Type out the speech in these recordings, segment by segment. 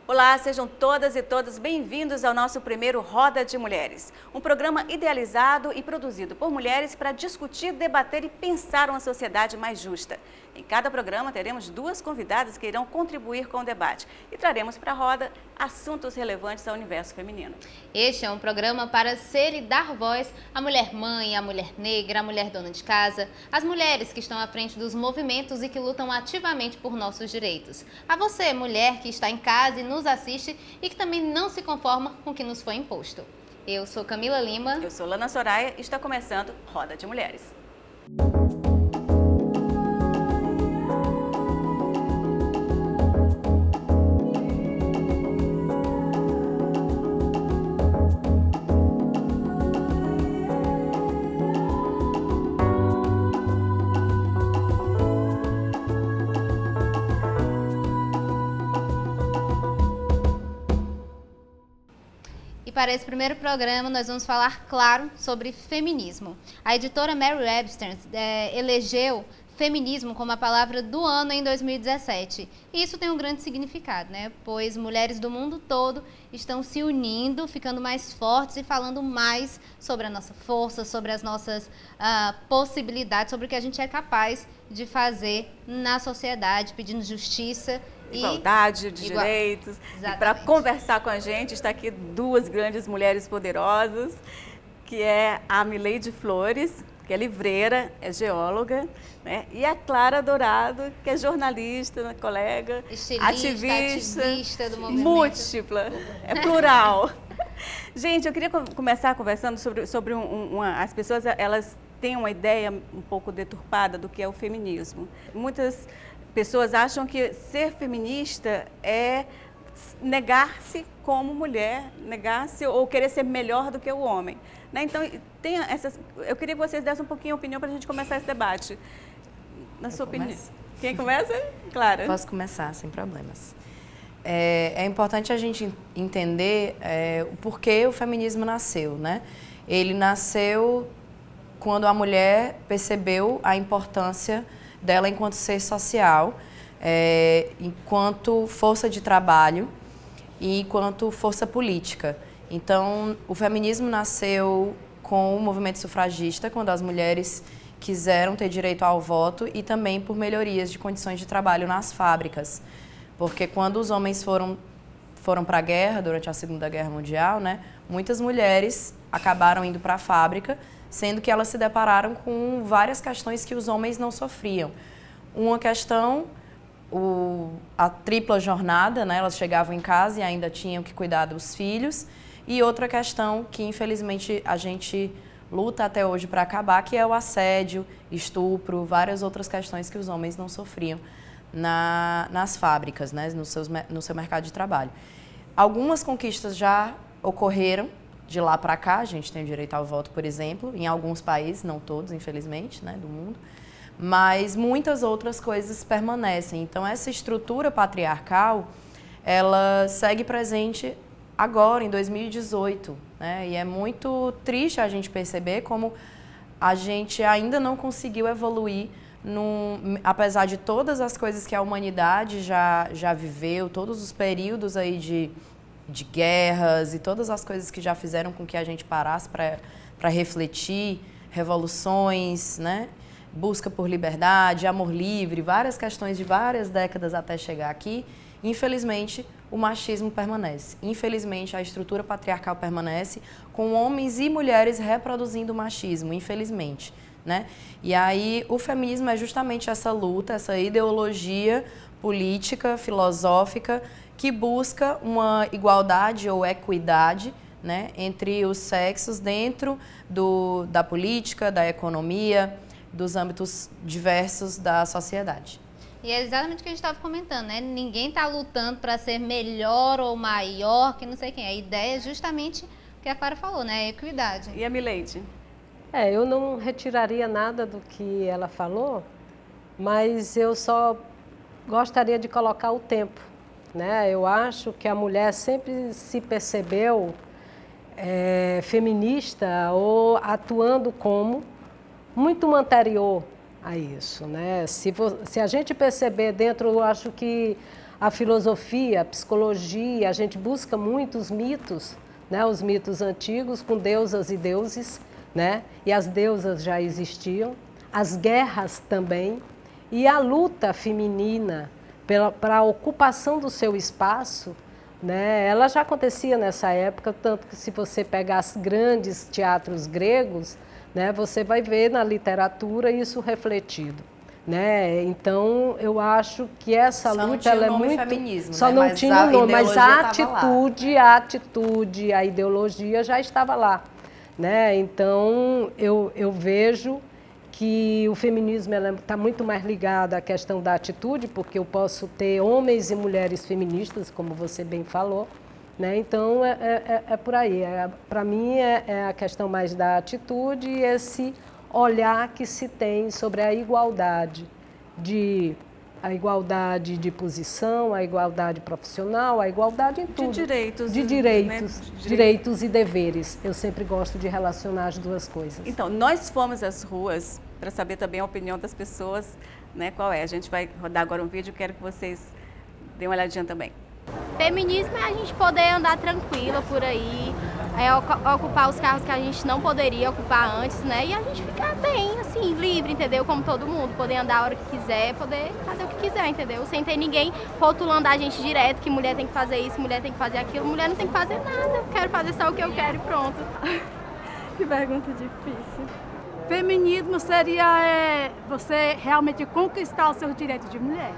Olá, sejam todas e todos bem-vindos ao nosso primeiro Roda de Mulheres, um programa idealizado e produzido por mulheres para discutir, debater e pensar uma sociedade mais justa. Em cada programa teremos duas convidadas que irão contribuir com o debate e traremos para a roda assuntos relevantes ao universo feminino. Este é um programa para ser e dar voz à mulher mãe, à mulher negra, à mulher dona de casa, às mulheres que estão à frente dos movimentos e que lutam ativamente por nossos direitos. A você, mulher que está em casa e nos assiste e que também não se conforma com o que nos foi imposto. Eu sou Camila Lima. Eu sou Lana Soraya e está começando Roda de Mulheres. Para esse primeiro programa, nós vamos falar, claro, sobre feminismo. A editora Mary Webster elegeu feminismo como a palavra do ano em 2017. E isso tem um grande significado, né? Pois mulheres do mundo todo estão se unindo, ficando mais fortes e falando mais sobre a nossa força, sobre as nossas possibilidades, sobre o que a gente é capaz de fazer na sociedade, pedindo justiça. Igualdade de direitos. E para conversar com a gente está aqui duas grandes mulheres poderosas, que é a Mileide Flores, que é livreira, é geóloga, né? E a Clara Dourado, que é jornalista, colega, ativista do movimento. Múltipla, é plural. Gente, eu queria começar conversando sobre as pessoas, elas têm uma ideia um pouco deturpada do que é o feminismo. Muitas pessoas acham que ser feminista é negar-se como mulher, negar-se ou querer ser melhor do que o homem, né? Então, eu queria que vocês dessem um pouquinho a opinião para a gente começar esse debate. Na sua opinião. Quem começa? Clara. Posso começar, sem problemas. É importante a gente entender o porquê o feminismo nasceu, né? Ele nasceu quando a mulher percebeu a importância dela enquanto ser social, enquanto força de trabalho e enquanto força política. Então, o feminismo nasceu com o movimento sufragista, quando as mulheres quiseram ter direito ao voto e também por melhorias de condições de trabalho nas fábricas. Porque quando os homens foram para a guerra, durante a Segunda Guerra Mundial, né, muitas mulheres acabaram indo para a fábrica, sendo que elas se depararam com várias questões que os homens não sofriam. Uma questão, a tripla jornada, né? Elas chegavam em casa e ainda tinham que cuidar dos filhos. E outra questão que, infelizmente, a gente luta até hoje para acabar, que é o assédio, estupro, várias outras questões que os homens não sofriam nas fábricas, né? no seu mercado de trabalho. Algumas conquistas já ocorreram de lá para cá, a gente tem o direito ao voto, por exemplo, em alguns países, não todos, infelizmente, né, do mundo, mas muitas outras coisas permanecem. Então, essa estrutura patriarcal, ela segue presente agora, em 2018, né, e é muito triste a gente perceber como a gente ainda não conseguiu evoluir, apesar de todas as coisas que a humanidade já viveu, todos os períodos aí de guerras e todas as coisas que já fizeram com que a gente parasse para refletir, revoluções, né? Busca por liberdade, amor livre, várias questões de várias décadas até chegar aqui. Infelizmente, o machismo permanece. Infelizmente, a estrutura patriarcal permanece, com homens e mulheres reproduzindo o machismo, infelizmente, né? E aí, o feminismo é justamente essa luta, essa ideologia política, filosófica, que busca uma igualdade ou equidade, né, entre os sexos dentro da política, da economia, dos âmbitos diversos da sociedade. E é exatamente o que a gente estava comentando, né? Ninguém está lutando para ser melhor ou maior que não sei quem. A ideia é justamente o que a Clara falou, né? A equidade. E a Mileide? Eu não retiraria nada do que ela falou, mas eu só gostaria de colocar o tempo, né? Eu acho que a mulher sempre se percebeu feminista ou atuando como muito anterior a isso, né? Se a gente perceber dentro, eu acho que a filosofia, a psicologia, a gente busca muito os mitos, né? Os mitos antigos com deusas e deuses, né? E as deusas já existiam, as guerras também, e a luta feminina para a ocupação do seu espaço, né? Ela já acontecia nessa época, tanto que se você pegar os grandes teatros gregos, né, você vai ver na literatura isso refletido. Né? Então, eu acho que essa luta ela é muito... feminismo, só né? não Mas tinha o nome, mas a atitude, a ideologia já estava lá. Né? Então, eu vejo que o feminismo está muito mais ligado à questão da atitude, porque eu posso ter homens e mulheres feministas, como você bem falou. Né? Então, é por aí. Para mim, é a questão mais da atitude e esse olhar que se tem sobre a igualdade de posição, a igualdade profissional, a igualdade em tudo. De direitos e deveres. Eu sempre gosto de relacionar as duas coisas. Então, nós fomos às ruas para saber também a opinião das pessoas, né? Qual é? A gente vai rodar agora um vídeo, quero que vocês deem uma olhadinha também. Feminismo é a gente poder andar tranquila por aí, ocupar os carros que a gente não poderia ocupar antes, né? E a gente ficar bem, assim, livre, entendeu? Como todo mundo, poder andar a hora que quiser, poder fazer o que quiser, entendeu? Sem ter ninguém rotulando a gente direto que mulher tem que fazer isso, mulher tem que fazer aquilo, mulher não tem que fazer nada, eu quero fazer só o que eu quero e pronto. Que pergunta difícil. Feminismo seria você realmente conquistar os seus direitos de mulher.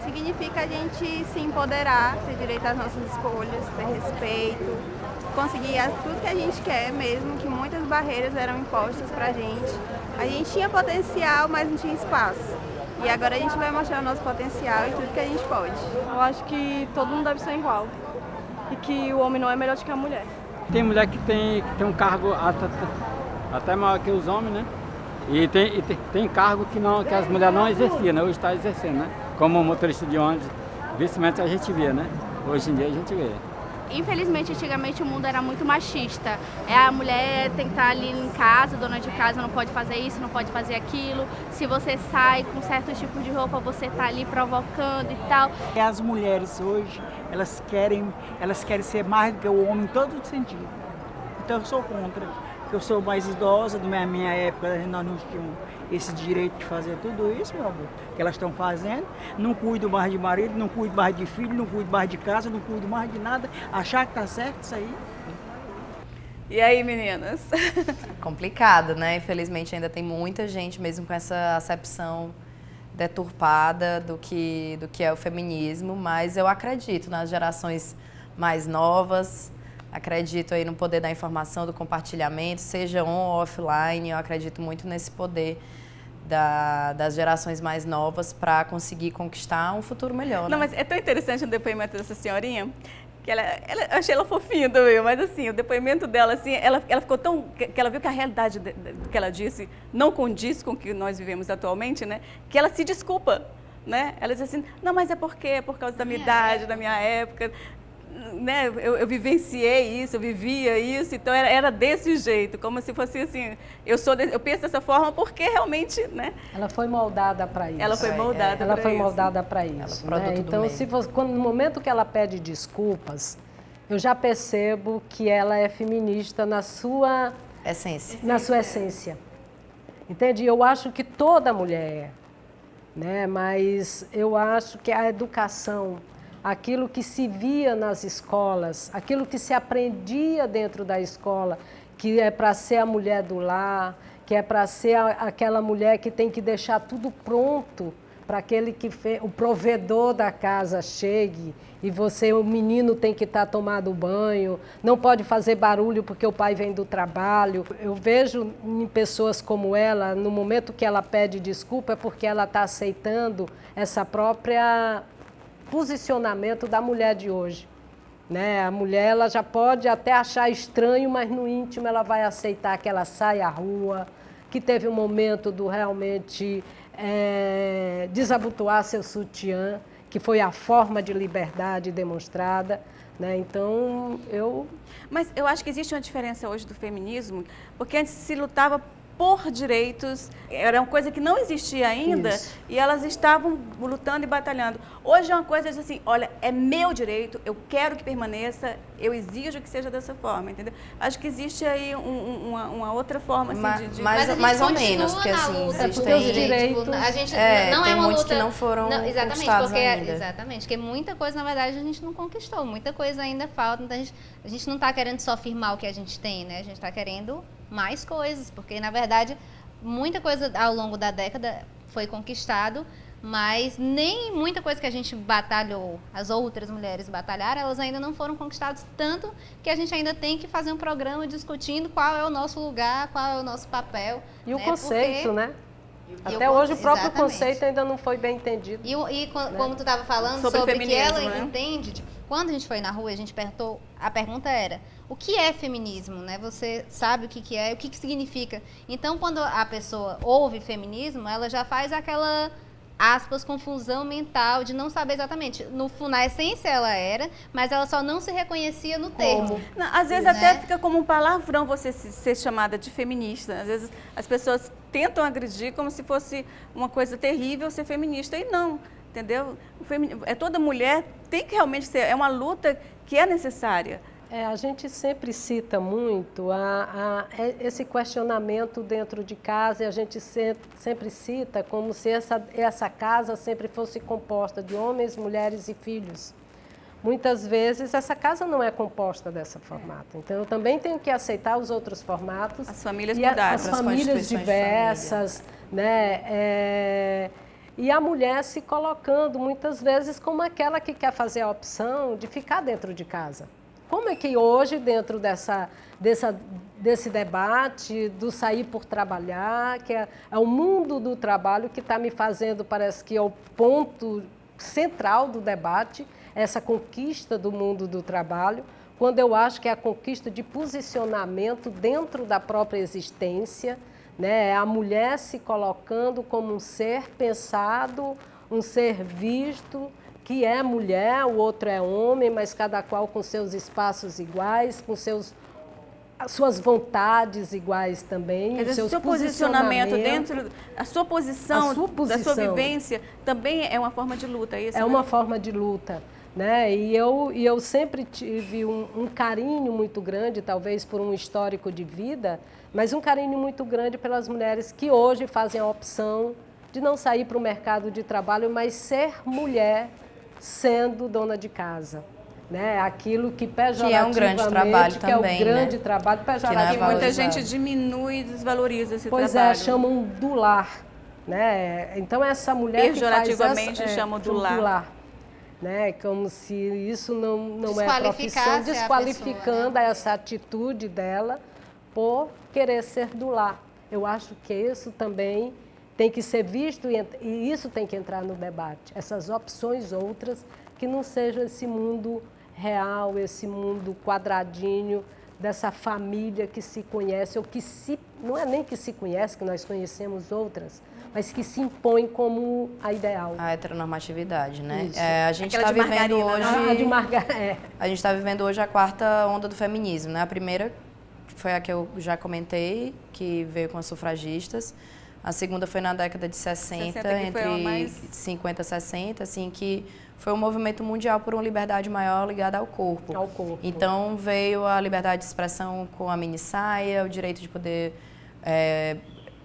Significa a gente se empoderar, ter direito às nossas escolhas, ter respeito, conseguir tudo que a gente quer mesmo, que muitas barreiras eram impostas pra gente. A gente tinha potencial, mas não tinha espaço. E agora a gente vai mostrar o nosso potencial e tudo que a gente pode. Eu acho que todo mundo deve ser igual e que o homem não é melhor do que a mulher. Tem mulher que tem um cargo até maior que os homens, né? E tem cargo que as mulheres não exerciam, né? Hoje está exercendo, né? Como motorista de ônibus, vice-versa a gente vê, né? Hoje em dia a gente vê. Infelizmente, antigamente o mundo era muito machista. A mulher tem que estar ali em casa, dona de casa, não pode fazer isso, não pode fazer aquilo. Se você sai com certo tipo de roupa, você está ali provocando e tal. As mulheres hoje, elas querem ser mais do que o homem em todo sentido. Então eu sou contra. Eu sou mais idosa, na minha época nós não tínhamos esse direito de fazer tudo isso, meu amor, que elas estão fazendo. Não cuido mais de marido, não cuido mais de filho, não cuido mais de casa, não cuido mais de nada. Achar que tá certo isso aí. E aí, meninas? Complicado, né? Infelizmente ainda tem muita gente mesmo com essa acepção deturpada do que é o feminismo, mas eu acredito nas gerações mais novas. Acredito aí no poder da informação, do compartilhamento, seja on ou offline. Eu acredito muito nesse poder das gerações mais novas para conseguir conquistar um futuro melhor. Não, né? mas é tão interessante o depoimento dessa senhorinha, que eu achei ela fofinha também, mas assim, o depoimento dela, assim, ela ficou tão... que ela viu que a realidade do que ela disse não condiz com o que nós vivemos atualmente, né? Que ela se desculpa, né? Ela diz assim, não, mas é por causa da minha idade, da minha época... Né, eu vivenciei isso, eu vivia isso, então era desse jeito, como se fosse assim, eu penso dessa forma porque realmente, né? Ela foi moldada para isso. Ela foi moldada ela para foi isso. moldada para isso. Né? Então, no momento que ela pede desculpas, eu já percebo que ela é feminista na sua essência. Na sua essência. Entende? Eu acho que toda mulher é, né? Mas eu acho que a educação, aquilo que se via nas escolas, aquilo que se aprendia dentro da escola, que é para ser a mulher do lar, que é para ser aquela mulher que tem que deixar tudo pronto para aquele o provedor da casa chegue e o menino tem que estar tomando banho, não pode fazer barulho porque o pai vem do trabalho. Eu vejo em pessoas como ela, no momento que ela pede desculpa, é porque ela está aceitando essa própria posicionamento da mulher de hoje, né? A mulher ela já pode até achar estranho, mas no íntimo ela vai aceitar que ela sai à rua, que teve um momento do realmente desabotoar seu sutiã, que foi a forma de liberdade demonstrada, né? Então Mas eu acho que existe uma diferença hoje do feminismo, porque antes se lutava por direitos, era uma coisa que não existia ainda, Isso. e elas estavam lutando e batalhando. Hoje é uma coisa assim, olha, é meu direito, eu quero que permaneça, eu exijo que seja dessa forma, entendeu? Acho que existe aí uma outra forma assim, de... mais a gente ou continua menos, porque na assim, luta, existem porque os direitos, a gente não é tem uma muitos luta, que não foram exatamente, conquistados porque ainda. exatamente, porque muita coisa na verdade a gente não conquistou, muita coisa ainda falta, então a gente não está querendo só firmar o que a gente tem, né? A gente está querendo mais coisas, porque na verdade muita coisa ao longo da década foi conquistado, mas nem muita coisa que a gente batalhou, as outras mulheres batalharam, elas ainda não foram conquistadas, tanto que a gente ainda tem que fazer um programa discutindo qual é o nosso lugar, qual é o nosso papel. E o né? conceito, Porque... né? Até hoje o próprio Exatamente. conceito ainda não foi bem entendido. Como tu estava falando Sobre sobre que ela feminismo, né? entende, tipo, quando a gente foi na rua, a gente perguntou, a pergunta era, o que é feminismo, né? Você sabe o que é, o que significa. Então, quando a pessoa ouve feminismo, ela já faz aquela, aspas, confusão mental de não saber exatamente. Na essência ela era, mas ela só não se reconhecia no termo. Não, às vezes Né? até fica como um palavrão você ser chamada de feminista. Às vezes as pessoas tentam agredir como se fosse uma coisa terrível ser feminista, e não, entendeu? Toda mulher tem que realmente ser, é uma luta que é necessária. A gente sempre cita muito esse questionamento dentro de casa, e a gente sempre cita como se essa casa sempre fosse composta de homens, mulheres e filhos. Muitas vezes essa casa não é composta dessa formato. Então eu também tenho que aceitar os outros formatos. As famílias e mudaram. as famílias diversas, né? E a mulher se colocando muitas vezes como aquela que quer fazer a opção de ficar dentro de casa. Como é que hoje, dentro desse debate do sair por trabalhar, que é o mundo do trabalho que está me fazendo, parece que é o ponto central do debate, essa conquista do mundo do trabalho, quando eu acho que é a conquista de posicionamento dentro da própria existência, né? A mulher se colocando como um ser pensado, um ser visto, que é mulher, o outro é homem, mas cada qual com seus espaços iguais, com suas vontades iguais também. Quer dizer, o seu posicionamento dentro, a sua posição, da sua vivência, também é uma forma de luta, é isso? É uma forma de luta, né? E eu sempre tive um carinho muito grande, talvez por um histórico de vida, mas um carinho muito grande pelas mulheres que hoje fazem a opção de não sair para o mercado de trabalho, mas ser mulher sendo dona de casa. Né? Aquilo que pejorativamente, que é um grande trabalho também, que é o grande trabalho, pejorativamente. Que muita gente diminui e desvaloriza esse trabalho. Pois é, chamam do lar. Né? Então essa mulher pejorativamente chamam do lar. Né? Como se isso não é profissão, desqualificando essa atitude dela por querer ser do lar. Eu acho que isso também tem que ser visto e isso tem que entrar no debate. Essas opções outras que não sejam esse mundo real, esse mundo quadradinho, dessa família que se conhece, ou que não é nem que se conhece, que nós conhecemos outras, mas que se impõe como a ideal. A heteronormatividade, né? A gente está vivendo hoje... A gente está vivendo hoje a quarta onda do feminismo, né? A primeira foi a que eu já comentei, que veio com as sufragistas. A segunda foi na década de 60 entre 50 e 60, assim, que foi um movimento mundial por uma liberdade maior ligada ao corpo. Então veio a liberdade de expressão com a mini saia, o direito de poder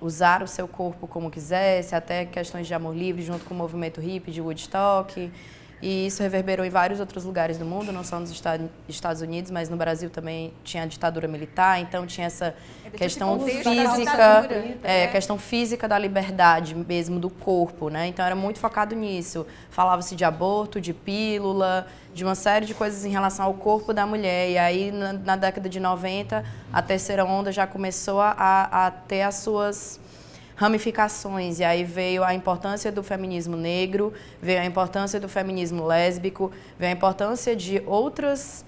usar o seu corpo como quisesse, até questões de amor livre junto com o movimento hippie de Woodstock. E isso reverberou em vários outros lugares do mundo, não só nos Estados Unidos, mas no Brasil também tinha a ditadura militar, então tinha essa questão física, questão física da liberdade mesmo do corpo, né? Então era muito focado nisso. Falava-se de aborto, de pílula, de uma série de coisas em relação ao corpo da mulher. E aí na década de 90, a terceira onda já começou a ter as suas ramificações, e aí veio a importância do feminismo negro, veio a importância do feminismo lésbico, veio a importância de outras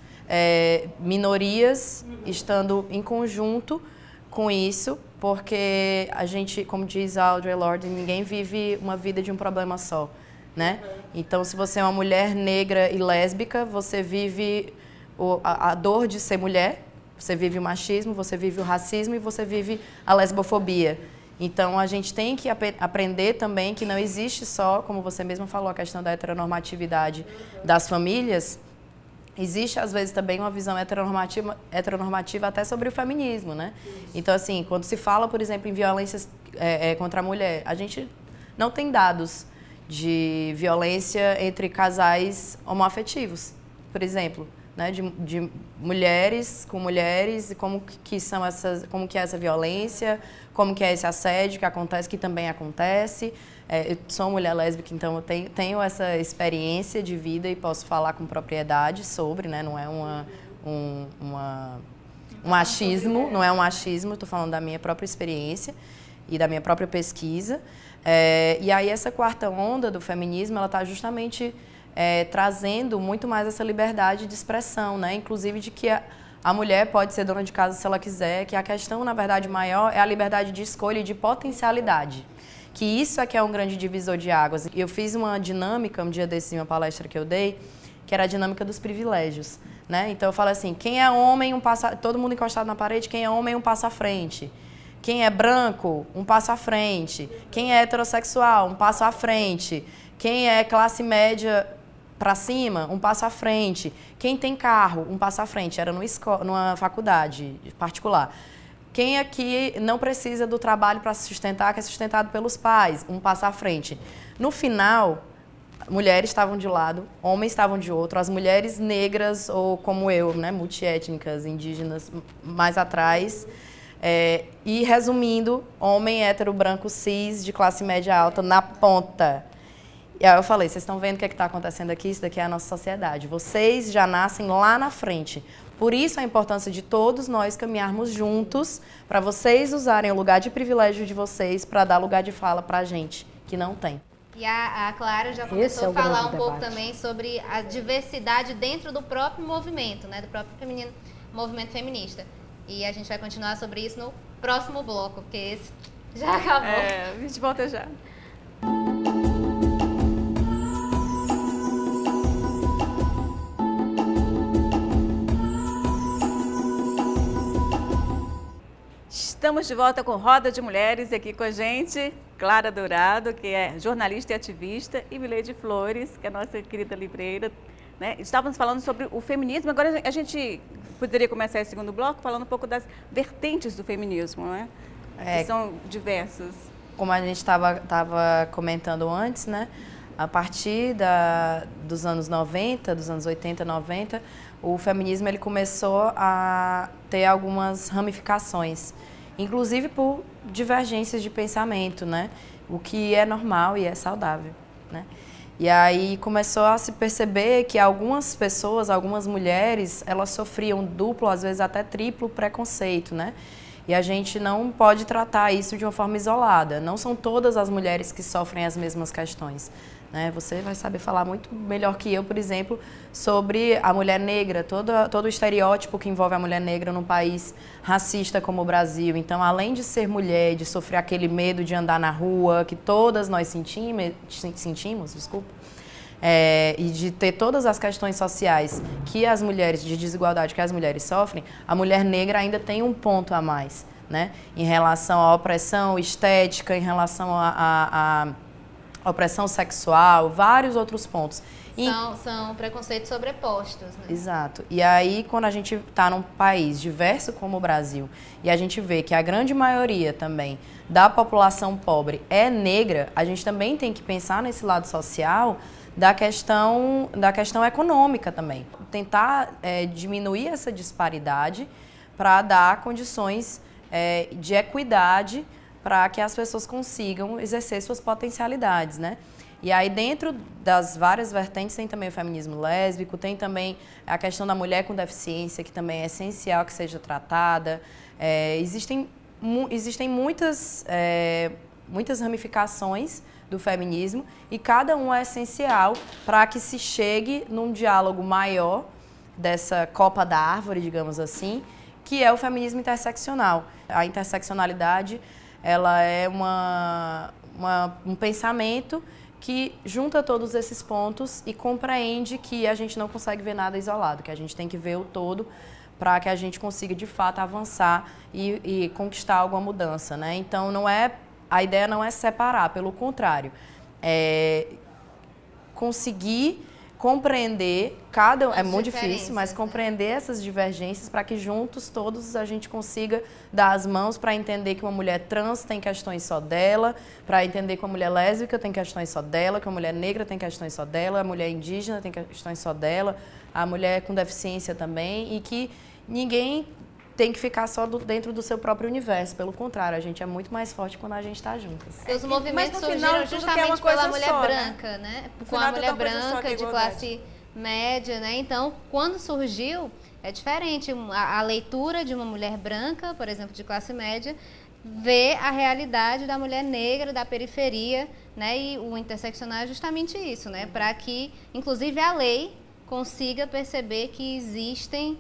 minorias estando em conjunto com isso, porque a gente, como diz a Audre Lorde, ninguém vive uma vida de um problema só, né? Então, se você é uma mulher negra e lésbica, você vive a dor de ser mulher, Você vive o machismo, você vive o racismo e você vive a lesbofobia. Então, a gente tem que aprender também que não existe só, como você mesma falou, a questão da heteronormatividade das famílias. Existe, às vezes, também uma visão heteronormativa até sobre o feminismo, né? Então, assim, quando se fala, por exemplo, em violências contra a mulher, a gente não tem dados de violência entre casais homoafetivos, por exemplo, né? De mulheres com mulheres, e como que é essa violência, como que é esse assédio que acontece, que também acontece. Eu sou mulher lésbica, então eu tenho essa experiência de vida e posso falar com propriedade sobre, né? Não é um achismo, não é um achismo, estou falando da minha própria experiência e da minha própria pesquisa. E aí essa quarta onda do feminismo, ela está justamente trazendo muito mais essa liberdade de expressão, né? Inclusive de que a mulher pode ser dona de casa se ela quiser, que a questão, na verdade, maior é a liberdade de escolha e de potencialidade. Que isso é que é um grande divisor de águas. Eu fiz uma dinâmica, um dia desses, em uma palestra que eu dei, que era a dinâmica dos privilégios, né? Então eu falo assim, quem é homem, todo mundo encostado na parede, quem é homem, um passo à frente. Quem é branco, um passo à frente. Quem é heterossexual, um passo à frente. Quem é classe média para cima, um passo à frente. Quem tem carro, um passo à frente. Era numa faculdade particular. Quem aqui não precisa do trabalho para se sustentar, que é sustentado pelos pais, um passo à frente. No final, mulheres estavam de lado, homens estavam de outro, as mulheres negras ou como eu, né, multiétnicas, indígenas, mais atrás. E resumindo, homem hétero, branco, cis, de classe média alta, na ponta. E aí eu falei, vocês estão vendo o que está acontecendo aqui? Isso daqui é a nossa sociedade. Vocês já nascem lá na frente. Por isso a importância de todos nós caminharmos juntos para vocês usarem o lugar de privilégio de vocês para dar lugar de fala para a gente, que não tem. E a Clara já começou a falar um pouco também sobre a diversidade dentro do próprio movimento, né, do próprio movimento feminista. E a gente vai continuar sobre isso no próximo bloco, porque esse já acabou. A gente volta já. Estamos de volta com Roda de Mulheres, aqui com a gente, Clara Dourado, que é jornalista e ativista, e Mileide Flores, que é a nossa querida livreira, né? Estávamos falando sobre o feminismo, agora a gente poderia começar esse segundo bloco falando um pouco das vertentes do feminismo, né? Que são diversas. Como a gente estava comentando antes, né? A partir dos anos 90, dos anos 80, 90, o feminismo ele começou a ter algumas ramificações, inclusive por divergências de pensamento, né? O que é normal e é saudável, né? E aí começou a se perceber que algumas pessoas, algumas mulheres, elas sofriam duplo, às vezes até triplo preconceito, né? E a gente não pode tratar isso de uma forma isolada. Não são todas as mulheres que sofrem as mesmas questões, né? Você vai saber falar muito melhor que eu, por exemplo, sobre a mulher negra, todo o estereótipo que envolve a mulher negra num país racista como o Brasil. Então, além de ser mulher, de sofrer aquele medo de andar na rua, que todas nós sentimos, e de ter todas as questões sociais que as mulheres, de desigualdade que as mulheres sofrem, a mulher negra ainda tem um ponto a mais, né? Em relação à opressão estética, em relação à opressão sexual, vários outros pontos. São preconceitos sobrepostos, né? Exato. E aí, quando a gente está num país diverso como o Brasil, e a gente vê que a grande maioria também da população pobre é negra, a gente também tem que pensar nesse lado social da questão econômica também. Tentar diminuir essa disparidade para dar condições de equidade para que as pessoas consigam exercer suas potencialidades, né? E aí, dentro das várias vertentes, tem também o feminismo lésbico, tem também a questão da mulher com deficiência, que também é essencial que seja tratada. Existem muitas ramificações do feminismo e cada um é essencial para que se chegue num diálogo maior dessa copa da árvore, digamos assim, que é o feminismo interseccional. A interseccionalidade, ela é um pensamento que junta todos esses pontos e compreende que a gente não consegue ver nada isolado, que a gente tem que ver o todo para que a gente consiga, de fato, avançar e conquistar alguma mudança, né? Então, a ideia não é separar, pelo contrário, é conseguir compreender é muito difícil, mas compreender essas divergências para que juntos todos a gente consiga dar as mãos para entender que uma mulher trans tem questões só dela, para entender que uma mulher lésbica tem questões só dela, que uma mulher negra tem questões só dela, a mulher indígena tem questões só dela, a mulher com deficiência também, e que ninguém tem que ficar só dentro do seu próprio universo. Pelo contrário, a gente é muito mais forte quando a gente está juntas. Os movimentos surgiram justamente pela mulher branca, né? Com a mulher branca de classe média, né? Então, quando surgiu, é diferente. A leitura de uma mulher branca, por exemplo, de classe média, vê a realidade da mulher negra, da periferia, né? E o interseccional é justamente isso, né? Para que, inclusive, a lei consiga perceber que existem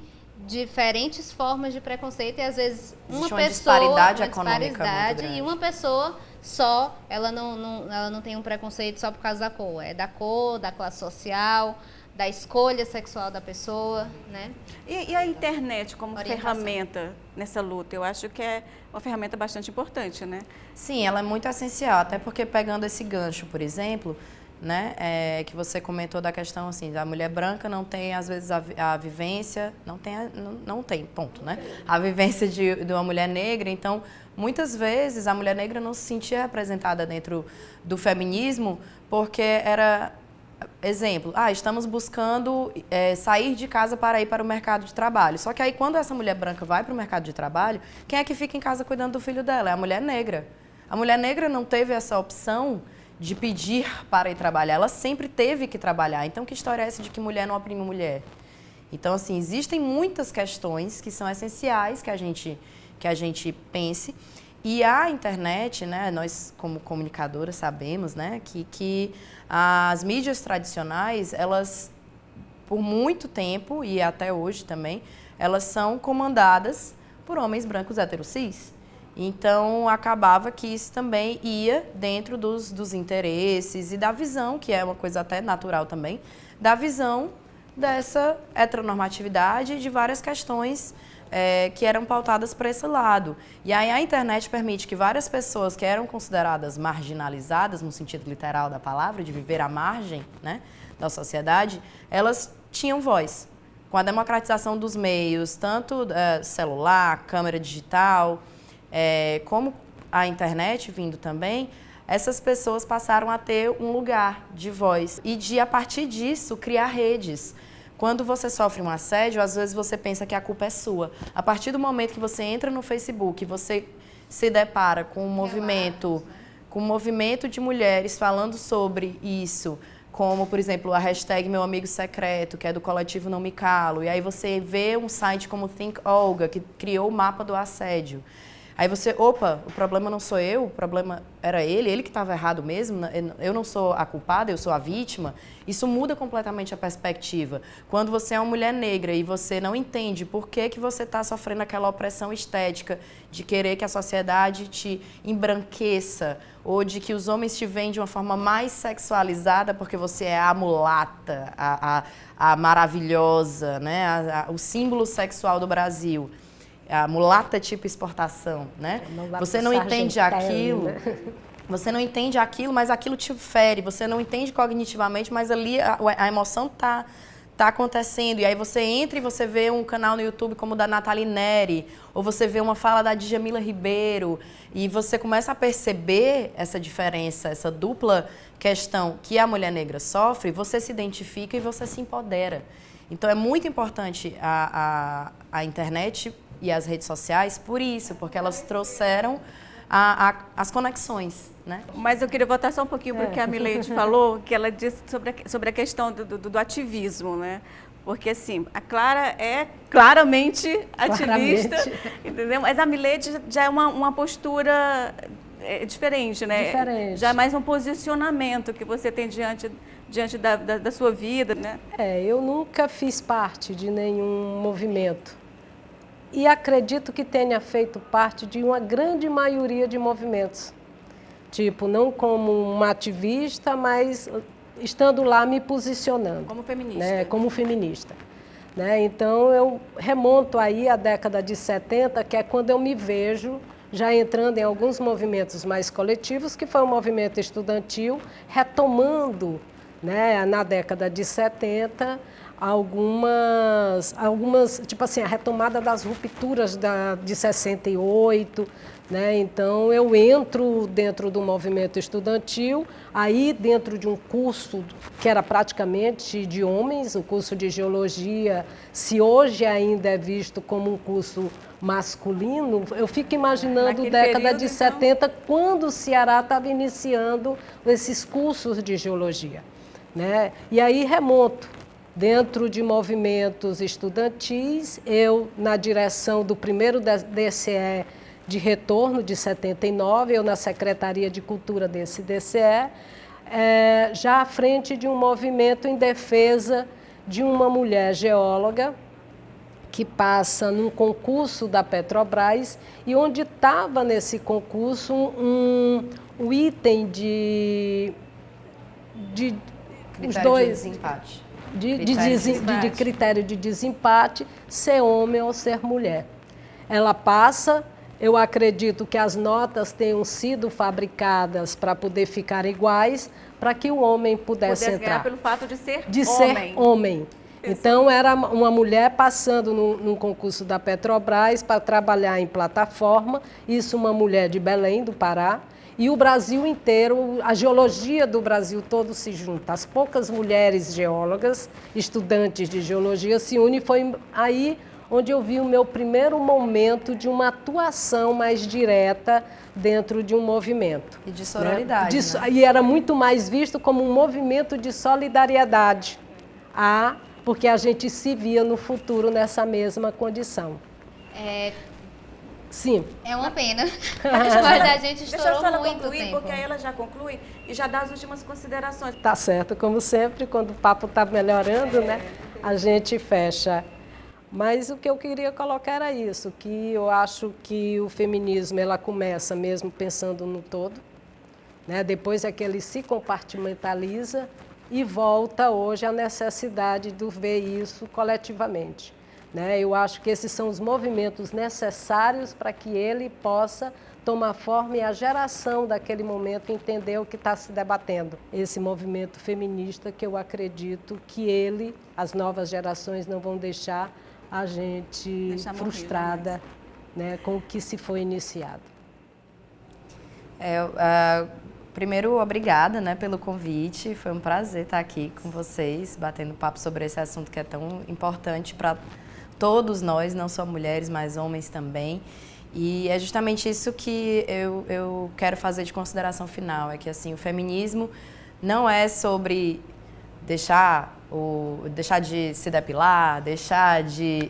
diferentes formas de preconceito e às vezes uma disparidade econômica muito grande. E uma pessoa só, ela não tem um preconceito só por causa da cor, é da cor, da classe social, da escolha sexual da pessoa, né? E a internet como ferramenta nessa luta? Eu acho que é uma ferramenta bastante importante, né? Sim, ela é muito essencial, até porque pegando esse gancho, por exemplo, né, que você comentou da questão assim, da mulher branca não tem às vezes a vivência, não tem, ponto, né? A vivência de uma mulher negra, então muitas vezes a mulher negra não se sentia representada dentro do feminismo porque era, exemplo, estamos buscando sair de casa para ir para o mercado de trabalho. Só que aí quando essa mulher branca vai para o mercado de trabalho, quem é que fica em casa cuidando do filho dela? É a mulher negra. A mulher negra não teve essa opção de pedir para ir trabalhar, ela sempre teve que trabalhar. Então, que história é essa de que mulher não oprime mulher? Então, assim, existem muitas questões que são essenciais que a gente pense. E a internet, né, nós como comunicadoras sabemos, né, que as mídias tradicionais, elas, por muito tempo, e até hoje também, elas são comandadas por homens brancos heterocis. Então, acabava que isso também ia dentro dos interesses e da visão, que é uma coisa até natural também, da visão dessa heteronormatividade e de várias questões que eram pautadas para esse lado. E aí a internet permite que várias pessoas que eram consideradas marginalizadas, no sentido literal da palavra, de viver à margem, né, da sociedade, elas tinham voz. Com a democratização dos meios, tanto celular, câmera digital, como a internet vindo também, essas pessoas passaram a ter um lugar de voz e de, a partir disso, criar redes. Quando você sofre um assédio, às vezes você pensa que a culpa é sua. A partir do momento que você entra no Facebook, você se depara com um movimento de mulheres falando sobre isso, como, por exemplo, a hashtag Meu Amigo Secreto, que é do coletivo Não Me Calo, e aí você vê um site como Think Olga, que criou o mapa do assédio. Aí você, opa, o problema não sou eu, o problema era ele que estava errado mesmo, eu não sou a culpada, eu sou a vítima. Isso muda completamente a perspectiva. Quando você é uma mulher negra e você não entende por que você está sofrendo aquela opressão estética de querer que a sociedade te embranqueça ou de que os homens te veem de uma forma mais sexualizada porque você é a mulata, a maravilhosa, né? O símbolo sexual do Brasil. A mulata tipo exportação, né? Você não entende aquilo, você não entende aquilo, mas aquilo te fere, você não entende cognitivamente, mas ali a emoção tá acontecendo. E aí você entra e você vê um canal no YouTube como o da Nathalie Neri, ou você vê uma fala da Djamila Ribeiro, e você começa a perceber essa diferença, essa dupla questão que a mulher negra sofre, você se identifica e você se empodera. Então é muito importante a internet e as redes sociais por isso, porque elas trouxeram as conexões, né? Mas eu queria voltar só um pouquinho para o que a Mileide falou, que ela disse sobre a questão do ativismo, né? Porque, assim, a Clara é claramente ativista, entendeu? Mas a Mileide já é uma postura diferente, né? Diferente. Já é mais um posicionamento que você tem diante da sua vida, né? Eu nunca fiz parte de nenhum movimento. E acredito que tenha feito parte de uma grande maioria de movimentos. Tipo, não como uma ativista, mas estando lá me posicionando. Como feminista. Né? Como feminista. Né? Então, eu remonto aí à década de 70, que é quando eu me vejo já entrando em alguns movimentos mais coletivos, que foi o movimento estudantil, retomando, né, na década de 70, algumas tipo assim, a retomada das rupturas de 68, né? Então, eu entro dentro do movimento estudantil, aí dentro de um curso que era praticamente de homens, o curso de geologia, se hoje ainda é visto como um curso masculino, eu fico imaginando década de 70, então, quando o Ceará estava iniciando esses cursos de geologia, né? E aí remonto. Dentro de movimentos estudantis, eu, na direção do primeiro DCE de retorno de 79, eu na Secretaria de Cultura desse DCE, já à frente de um movimento em defesa de uma mulher geóloga que passa num concurso da Petrobras e onde estava nesse concurso um item de critério os dois, de desempate. De critério de desempate, ser homem ou ser mulher. Ela passa, eu acredito que as notas tenham sido fabricadas para poder ficar iguais, para que o homem pudesse entrar. Ganhar pelo fato de ser homem. Ser homem. Então, era uma mulher passando num concurso da Petrobras para trabalhar em plataforma, isso uma mulher de Belém, do Pará, e o Brasil inteiro, a geologia do Brasil todo se junta. As poucas mulheres geólogas, estudantes de geologia, se unem. Foi aí onde eu vi o meu primeiro momento de uma atuação mais direta dentro de um movimento. E de sororidade, né? E era muito mais visto como um movimento de solidariedade, porque a gente se via no futuro nessa mesma condição. Sim. É uma pena, mas a gente estourou muito tempo. Porque aí ela já conclui e já dá as últimas considerações. Tá certo, como sempre, quando o papo está melhorando, né, a gente fecha. Mas o que eu queria colocar era isso, que eu acho que o feminismo ela começa mesmo pensando no todo, né, depois é que ele se compartimentaliza e volta hoje à necessidade de ver isso coletivamente. Né? Eu acho que esses são os movimentos necessários para que ele possa tomar forma e a geração daquele momento entender o que está se debatendo. Esse movimento feminista que eu acredito que as novas gerações não vão deixar a gente frustrada, né, com o que se foi iniciado. Primeiro, obrigada, né, pelo convite. Foi um prazer estar aqui com vocês, batendo papo sobre esse assunto que é tão importante para todos nós, não só mulheres, mas homens também. E é justamente isso que eu quero fazer de consideração final, é que assim, o feminismo não é sobre deixar de se depilar, deixar de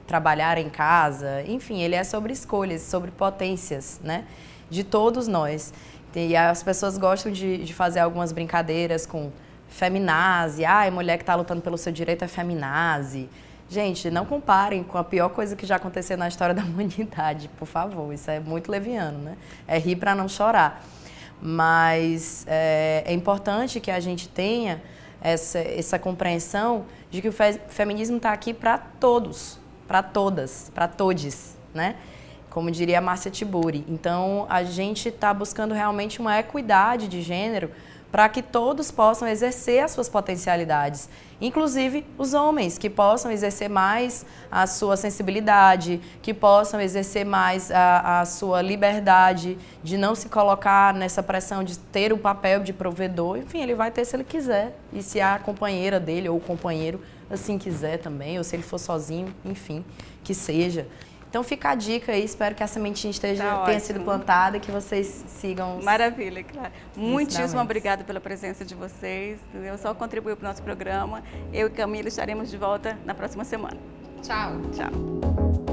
trabalhar em casa, enfim, ele é sobre escolhas, sobre potências, né, de todos nós. E as pessoas gostam de fazer algumas brincadeiras com feminazi, mulher que está lutando pelo seu direito é feminazi. Gente, não comparem com a pior coisa que já aconteceu na história da humanidade, por favor, isso é muito leviano, né? É rir para não chorar. Mas é importante que a gente tenha essa compreensão de que o feminismo está aqui para todos, para todas, para todes, né? Como diria a Márcia Tiburi. Então, a gente está buscando realmente uma equidade de gênero para que todos possam exercer as suas potencialidades, inclusive os homens, que possam exercer mais a sua sensibilidade, que possam exercer mais a sua liberdade de não se colocar nessa pressão de ter o papel de provedor. Enfim, ele vai ter se ele quiser, e se a companheira dele ou o companheiro assim quiser também, ou se ele for sozinho, enfim, que seja. Então fica a dica aí, espero que a sementinha tenha sido plantada e que vocês sigam. Maravilha, claro. Muitíssimo obrigada pela presença de vocês. Eu só contribuí para o nosso programa. Eu e Camila estaremos de volta na próxima semana. Tchau. Tchau.